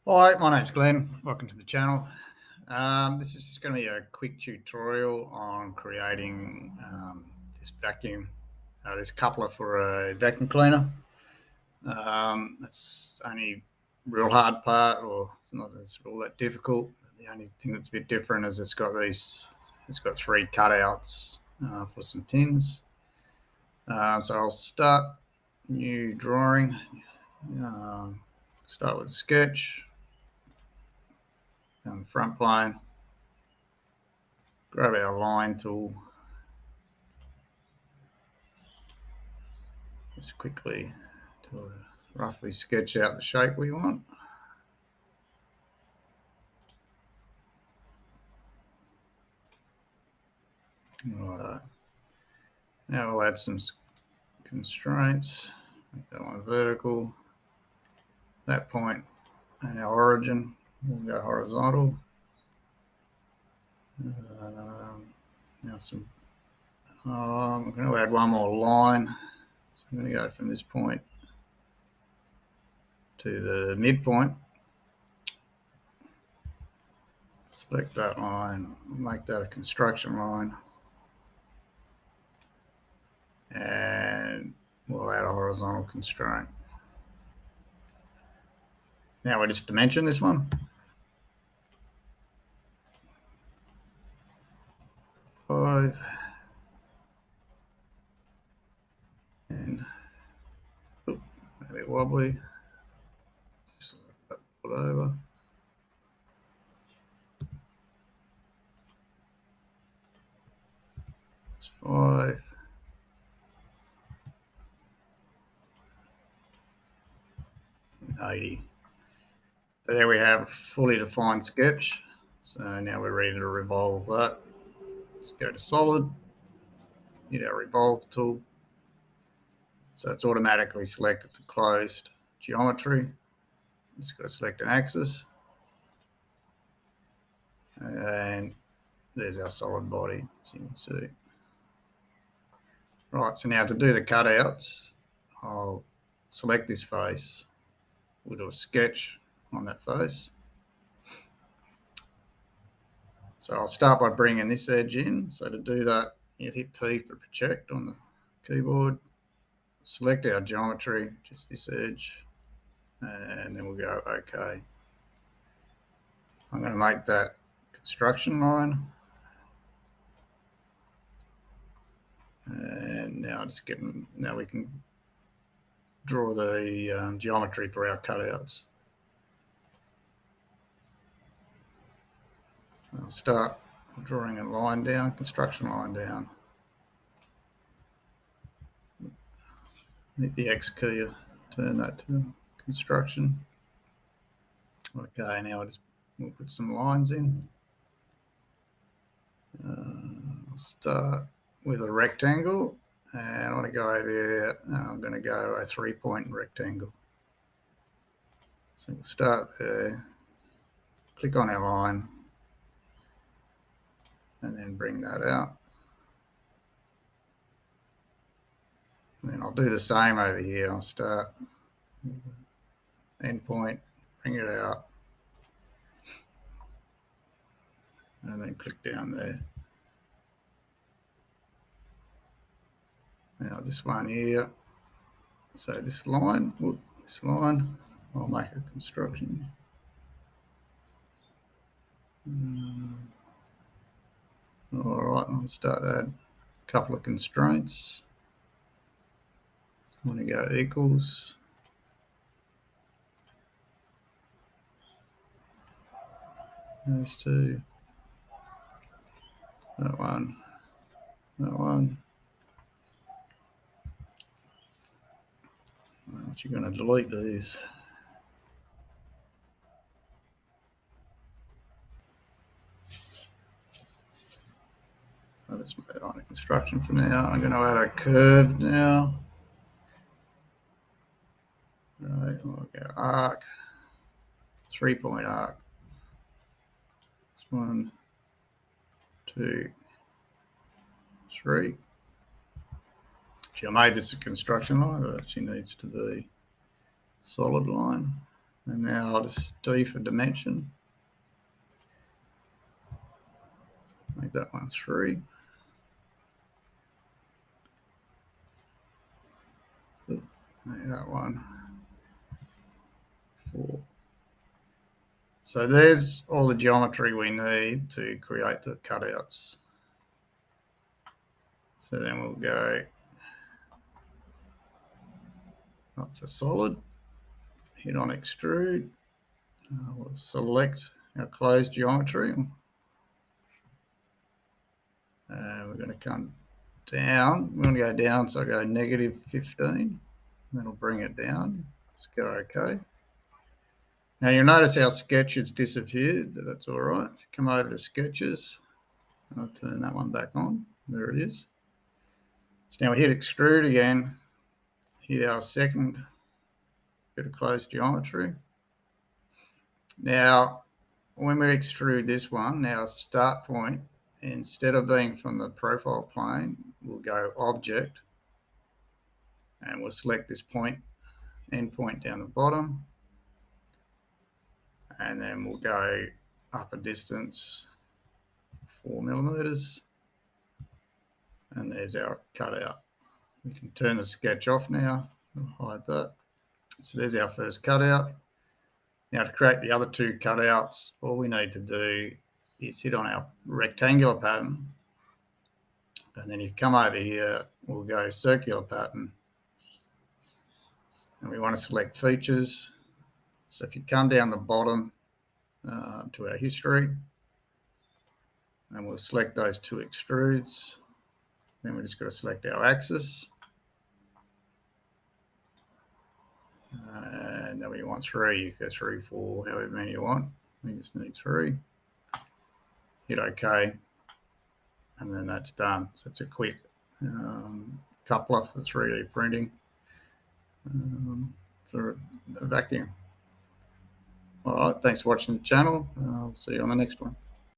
Hi, my name's Glenn. Welcome to the channel. This is going to be a quick tutorial on creating this vacuum, this coupler for a vacuum cleaner. That's only real hard part, or it's not all that difficult. The only thing that's a bit different is it's got three cutouts for some pins. So I'll start new drawing. Start with a sketch. On the front plane, grab our line tool, just quickly to roughly sketch out the shape we want. Right. Now we'll add some constraints. Make that one vertical. That point and our origin will go horizontal. Now I'm going to add one more line. So I'm going to go from this point to the midpoint. Select that line, make that a construction line, and we'll add a horizontal constraint. Now we just dimension this one. 5 and a bit wobbly. Just put over. It's 5. And 80. So there we have a fully defined sketch. So now we're ready to revolve that. Let's go to solid, hit our revolve tool. So it's automatically selected to closed geometry. Just got to select an axis. And there's our solid body, as you can see. Right, so now to do the cutouts, I'll select this face. We'll do a sketch on that face. So I'll start by bringing this edge in. So to do that, you hit P for project on the keyboard. Select our geometry, just this edge, and then we'll go OK. I'm going to make that construction line. And now we can draw the geometry for our cutouts. I'll start drawing a line down, construction line down. Hit the X key, turn that to construction. Okay, now we'll put some lines in. I'll start with a rectangle, and I want to go over here, and I'm going to go a 3-point rectangle. So we'll start there, click on our line, and then bring that out. And then I'll do the same over here. I'll start end point, bring it out, and then click down there. Now this one here, so this line, I'll make a construction. All right, I'll start to add a couple of constraints. I'm going to go equals. Those two. That one. That one. Right, you're going to delete these. Let's make that on a construction for now. I'm going to add a curve now. Right, we'll go arc, 3-point arc. It's 1, 2, 3. Actually, I made this a construction line, but it actually needs to be solid line. And now I'll just D for dimension. Make that one 3. Make that one 4. So there's all the geometry we need to create the cutouts. So then we'll go up to solid, hit on extrude, we'll select our closed geometry. We're going to come down. We're going to go down, so I go -15. That'll bring it down. Let's go OK. Now you'll notice our sketch has disappeared, but that's all right. Come over to sketches, and I'll turn that one back on. There it is. So now we hit extrude again, hit our second bit of closed geometry. Now, when we extrude this one, our start point, instead of being from the profile plane, we'll go object, and we'll select this point, end point down the bottom, and then we'll go up a distance 4 millimeters, and there's our cutout. We can turn the sketch off now. We'll hide that. So there's our first cutout. Now to create the other 2 cutouts, all we need to do is hit on our rectangular pattern, and then you come over here, we'll go circular pattern, and we want to select features. So if you come down the bottom to our history, and we'll select those 2 extrudes, then we're just going to select our axis, and then we want 3, you go 3, 4, however many you want. We just need 3. Hit OK, and then that's done. So it's a quick coupler for 3D printing for a vacuum. All right, thanks for watching the channel. I'll see you on the next one.